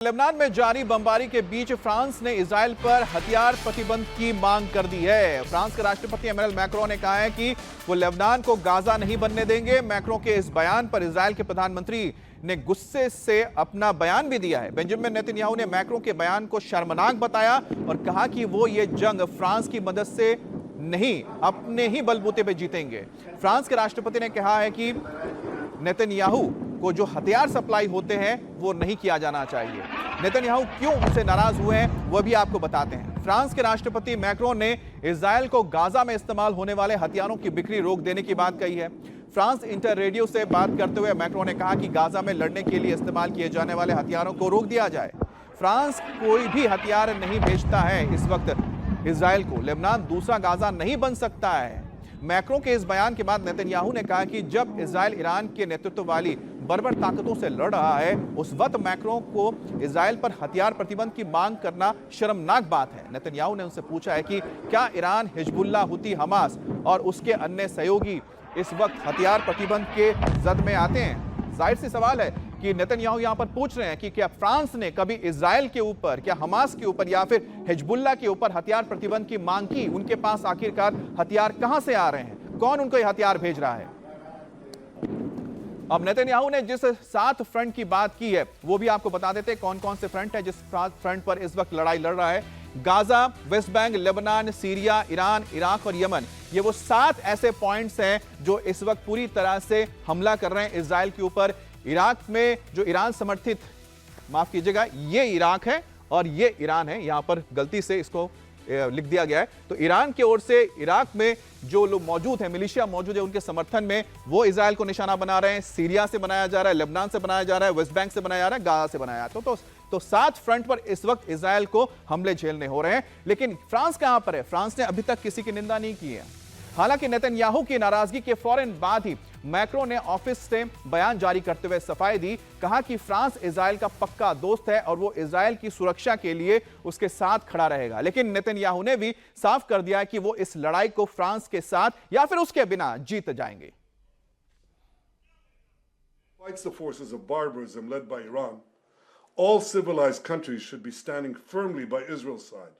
Lebanon में जारी बमबारी के बीच फ्रांस ने इजराइल पर हथियार प्रतिबंध की मांग कर दी है। फ्रांस के राष्ट्रपति इमैनुअल मैक्रों ने कहा है कि वो लेबनान को गाजा नहीं बनने देंगे। मैक्रों के इस बयान पर इजराइल के प्रधानमंत्री ने गुस्से से अपना बयान भी दिया है। बेंजामिन नेतन्याहू ने मैक्रों के बयान को शर्मनाक बताया और कहा कि वो ये जंग फ्रांस की मदद से नहीं, अपने ही बलबूते पर जीतेंगे। फ्रांस के राष्ट्रपति ने कहा है कि नेतन्याहू को जो हथियार सप्लाई होते हैं वो नहीं किया जाना चाहिए। नेतन्याहू क्यों उनसे नाराज हुए हैं वह भी आपको बताते हैं। फ्रांस के राष्ट्रपति मैक्रों ने इजराइल को गाजा में इस्तेमाल होने वाले हथियारों की बिक्री रोक देने की बात कही है। फ्रांस इंटर रेडियो से बात करते हुए मैक्रों ने कहा कि गाजा में लड़ने के लिए इस्तेमाल किए जाने वाले हथियारों को रोक दिया जाए। फ्रांस कोई भी हथियार नहीं भेजता है इस वक्त इजराइल को। लेबनान दूसरा गाजा नहीं बन सकता है। मैक्रों के इस बयान के बाद नेतन्याहू ने कहा कि जब इजराइल ईरान के नेतृत्व वाली बर्बर ताकतों से लड़ रहा है उस वक्त मैक्रों को इजराइल पर हथियार प्रतिबंध की मांग करना शर्मनाक बात है। नेतन्याहू ने उनसे पूछा है कि क्या ईरान, हिजबुल्लाह, हुती, हमास और उसके अन्य सहयोगी इस वक्त हथियार प्रतिबंध के जद में आते हैं। जाहिर सी सवाल है कि नेतन्याहू यहां पर पूछ रहे हैं कि क्या फ्रांस ने कभी इजराइल के ऊपर, क्या हमास के ऊपर या फिर हिजबुल्लाह के ऊपर हथियार प्रतिबंध की मांग की। उनके पास आखिरकार हथियार कहां से आ रहे हैं, कौन उनको ये हथियार भेज रहा है। अब नेतन्याहू ने जिस 7 फ्रंट की बात की है वो भी आपको बता देते हैं कौन कौन से फ्रंट है जिस फ्रंट पर इस वक्त लड़ाई लड़ रहा है। Gaza, West Bank, Lebanon, Syria, Iran, Iraq और यमन, ये वो 7 ऐसे पॉइंट्स हैं जो इस वक्त पूरी तरह से हमला कर रहे हैं इजराइल के ऊपर। इराक में जो ईरान समर्थित, माफ कीजिएगा, ये इराक है और ये ईरान है, यहां पर गलती से इसको लिख दिया गया है। तो ईरान की ओर से इराक में जो लोग मौजूद हैं, मिलिशिया मौजूद है, उनके समर्थन में वो इजराइल को निशाना बना रहे हैं। सीरिया से बनाया जा रहा है, लेबनान से बनाया जा रहा है, वेस्ट बैंक से बनाया जा रहा है, गाजा से बनाया जा रहा है। तो 7 फ्रंट पर इस वक्त इजराइल को हमले झेलने हो रहे हैं। लेकिन फ्रांस कहां पर है? फ्रांस ने अभी तक किसी की निंदा नहीं की है। हालांकि नेतन्याहू की नाराजगी के फौरन बाद ही मैक्रों ने ऑफिस से बयान जारी करते हुए सफाई दी। कहा कि फ्रांस इजराइल का पक्का दोस्त है और वो इजराइल की सुरक्षा के लिए उसके साथ खड़ा रहेगा। लेकिन नेतन्याहू ने भी साफ कर दिया कि वो इस लड़ाई को फ्रांस के साथ या फिर उसके बिना जीत जाएंगे। Fights the forces of barbarism led by Iran. All civilized countries should be standing firmly by Israel's side.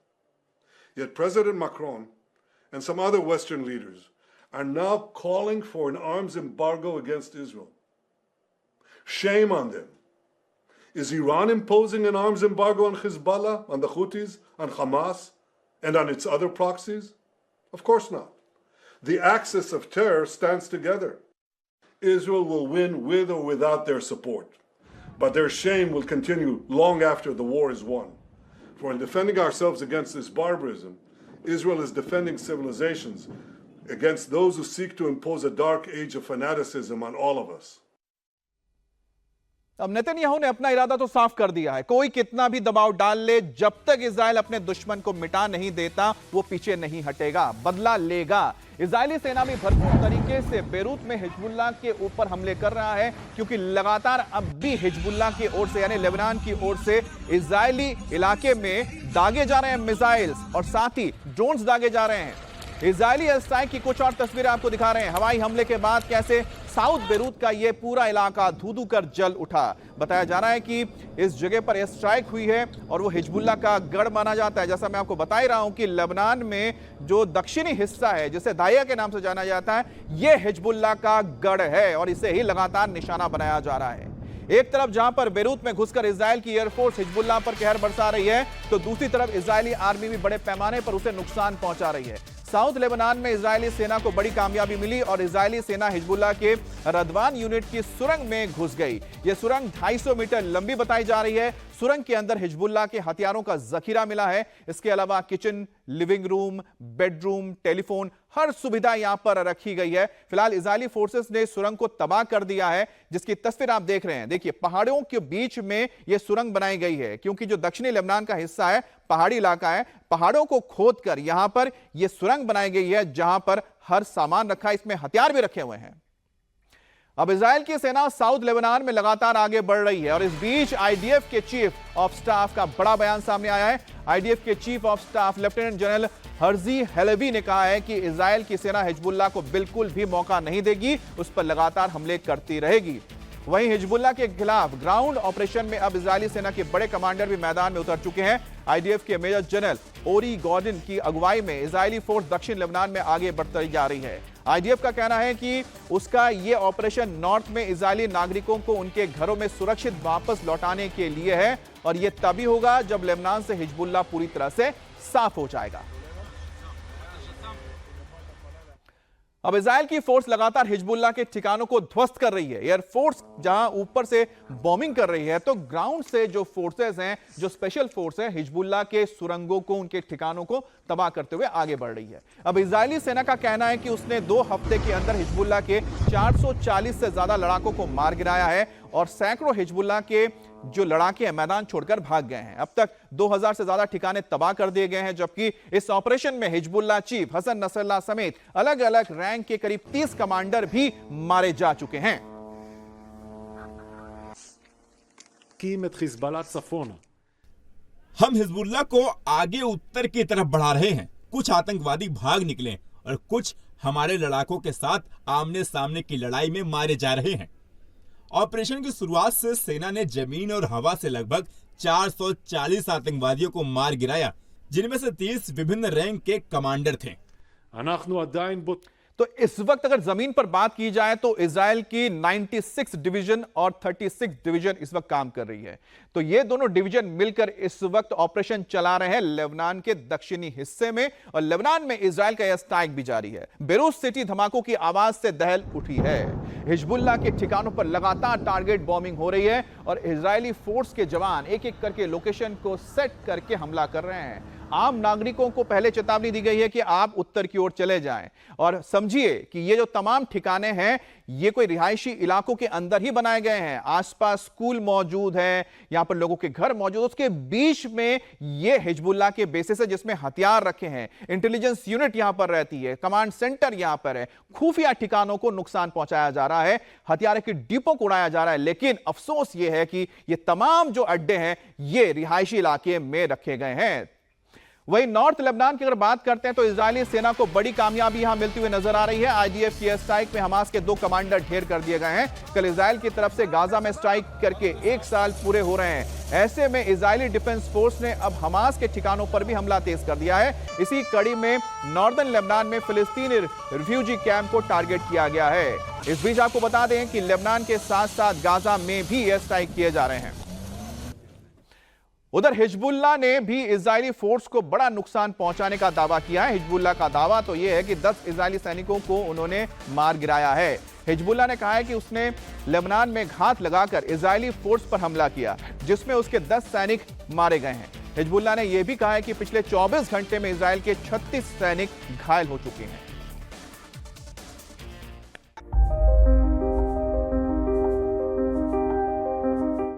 Yet President Macron and some other Western leaders are now calling for an arms embargo against Israel. Shame on them. Is Iran imposing an arms embargo on Hezbollah, on the Houthis, on Hamas, and on its other proxies? Of course not. The axis of terror stands together. Israel will win with or without their support. But their shame will continue long after the war is won. For in defending ourselves against this barbarism, Israel is defending civilizations against those who seek to impose a dark age of fanaticism on all of us. अब Netanyahu ने अपना इरादा तो साफ कर दिया है। कोई कितना भी दबाव डाल ले, जब तक इजराइल अपने दुश्मन को मिटा नहीं देता वो पीछे नहीं हटेगा, बदला लेगा। इजरायली सेना भी भरपूर तरीके से बेरूत में हिजबुल्लाह के ऊपर हमले कर रहा है, क्योंकि लगातार अब भी हिजबुल्लाह की ओर से यानी लेबनान की ओर से इजरायली इलाके में दागे जा रहे हैं मिसाइल्स और साथ ही ड्रोन्स दागे जा रहे हैं। इजरायली एयर स्ट्राइक की कुछ और तस्वीरें आपको दिखा रहे हैं। हवाई हमले के बाद कैसे साउथ बेरूत का यह पूरा इलाका धू-धू कर जल उठा। बताया जा रहा है कि इस जगह पर एयर स्ट्राइक हुई है और वो हिजबुल्लाह का गढ़ माना जाता है। जैसा मैं आपको बता ही रहा हूं कि लेबनान में जो दक्षिणी हिस्सा है, जिसे दाहिया के नाम से जाना जाता है, यह हिजबुल्लाह का गढ़ है और इसे ही लगातार निशाना बनाया जा रहा है। एक तरफ जहां पर बेरूत में घुसकर इजराइल की एयरफोर्स हिजबुल्लाह पर कहर बरसा रही है, तो दूसरी तरफ इजरायली आर्मी भी बड़े पैमाने पर उसे नुकसान पहुंचा रही है। साउथ लेबनान में इजरायली सेना को बड़ी कामयाबी मिली और इजरायली सेना हिजबुल्लाह के रदवान यूनिट की सुरंग में घुस गई। यह सुरंग 250 मीटर लंबी बताई जा रही है। सुरंग के अंदर हिजबुल्लाह के हथियारों का जखीरा मिला है। इसके अलावा kitchen, living room, bedroom, telephone, हर सुविधा यहां पर रखी गई है। फिलहाल इजरायली फोर्सेस ने सुरंग को तबाह कर दिया है, जिसकी तस्वीर आप देख रहे हैं। देखिए, पहाड़ों के बीच में यह सुरंग बनाई गई है, क्योंकि जो दक्षिणी लेबनान का हिस्सा है पहाड़ी इलाका है। पहाड़ों को खोदकर यहां पर यह सुरंग बनाई गई है, जहां पर हर सामान रखा है, इसमें हथियार भी रखे हुए हैं। अब इजराइल की सेना साउथ लेबनान में लगातार आगे बढ़ रही है और इस बीच आईडीएफ के चीफ ऑफ स्टाफ का बड़ा बयान सामने आया है। आईडीएफ के chief of staff lieutenant general Herzi Halevi ने कहा है कि इजराइल की सेना हिजबुल्लाह को बिल्कुल भी मौका नहीं देगी, उस पर लगातार हमले करती रहेगी। वहीं हिजबुल्लाह के खिलाफ ग्राउंड ऑपरेशन में अब इजरायली सेना के बड़े कमांडर भी मैदान में उतर चुके हैं। आईडीएफ के मेजर जनरल ओरी गॉर्डन की अगुवाई में इजरायली फोर्स दक्षिण लेबनान में आगे बढ़ती जा रही है। आईडीएफ का कहना है कि उसका यह ऑपरेशन नॉर्थ में इजरायली नागरिकों को उनके घरों में सुरक्षित वापस लौटाने के लिए है और यह तभी होगा जब लेबनान से हिजबुल्लाह पूरी तरह से साफ हो जाएगा। अब इजराइल की फोर्स लगातार हिजबुल्लाह के ठिकानों को ध्वस्त कर रही है। एयरफोर्स जहां ऊपर से बॉम्बिंग कर रही है तो ग्राउंड से जो फोर्सेस हैं, जो स्पेशल फोर्स है, हिजबुल्लाह के सुरंगों को, उनके ठिकानों को तबाह करते हुए आगे बढ़ रही है। अब इजरायली सेना का कहना है कि उसने 2 हफ्ते के अंदर हिजबुल्लाह के 440 से ज्यादा लड़ाकों को मार गिराया है और सैकड़ों हिजबुल्लाह के जो लड़ाके हैं मैदान छोड़कर भाग गए हैं। अब तक 2000 से ज्यादा ठिकाने तबाह कर दिए गए हैं, जबकि इस ऑपरेशन में हिजबुल्लाह चीफ हसन नसरल्लाह समेत अलग अलग रैंक के करीब 30 कमांडर भी मारे जा चुके हैं। हम हिजबुल्लाह को आगे उत्तर की तरफ बढ़ा रहे हैं। कुछ आतंकवादी भाग निकले और कुछ हमारे लड़ाकों के साथ आमने सामने की लड़ाई में मारे जा रहे हैं। ऑपरेशन की शुरुआत से सेना ने जमीन और हवा से लगभग 440 आतंकवादियों को मार गिराया, जिनमें से 30 विभिन्न रैंक के कमांडर थे। तो इस वक्त अगर जमीन पर बात की जाए तो इजराइल की 96 डिवीजन और 36 डिवीजन इस वक्त काम कर रही है। तो ये दोनों डिवीजन मिलकर इस वक्त ऑपरेशन चला रहे हैं लेबनान के दक्षिणी हिस्से में, और लेबनान में इजराइल का यह स्ट्राइक भी जारी है। बेरूत सिटी धमाकों की आवाज से दहल उठी है। हिजबुल्लाह के ठिकानों पर लगातार टारगेट बॉम्बिंग हो रही है और इजरायली फोर्स के जवान एक एक करके लोकेशन को सेट करके हमला कर रहे हैं। आम नागरिकों को पहले चेतावनी दी गई है कि आप उत्तर की ओर चले जाएं और समझिए कि ये जो तमाम ठिकाने हैं ये कोई रिहायशी इलाकों के अंदर ही बनाए गए हैं। आसपास स्कूल मौजूद है, यहां पर लोगों के घर मौजूद, उसके बीच में ये हिजबुल्लाह के बेसिस है जिसमें हथियार रखे हैं। इंटेलिजेंस यूनिट यहां पर रहती है, कमांड सेंटर यहां पर है। खुफिया ठिकानों को नुकसान पहुंचाया जा रहा है, हथियार के डिपो को उड़ाया जा रहा है। लेकिन अफसोस यह है कि ये तमाम जो अड्डे हैं ये रिहायशी इलाके में रखे गए हैं। वहीं नॉर्थ लेबनान की अगर बात करते हैं तो इजरायली सेना को बड़ी कामयाबी यहां मिलती हुई नजर आ रही है। आईडीएफ की स्ट्राइक में हमास के 2 कमांडर ढेर कर दिए गए हैं। कल इजराइल की तरफ से गाजा में स्ट्राइक करके 1 साल पूरे हो रहे हैं। ऐसे में इजरायली डिफेंस फोर्स ने अब हमास के ठिकानों पर भी हमला तेज कर दिया है। इसी कड़ी में नॉर्दर्न लेबनान में फिलिस्तीनी रिफ्यूजी कैंप को टारगेट किया गया है। इस बीच आपको बता दें कि लेबनान के साथ साथ गाजा में भी एयर स्ट्राइक किए जा रहे हैं। उधर हिजबुल्लाह ने भी इजरायली फोर्स को बड़ा नुकसान पहुंचाने का दावा किया है। हिजबुल्लाह का दावा तो यह है कि 10 इजरायली सैनिकों को उन्होंने मार गिराया है। हिजबुल्लाह ने कहा है कि उसने लेबनान में घात लगाकर इजरायली फोर्स पर हमला किया, जिसमें उसके 10 सैनिक मारे गए हैं। हिजबुल्लाह ने यह भी कहा है कि पिछले 24 घंटे में इजरायल के 36 सैनिक घायल हो चुके हैं।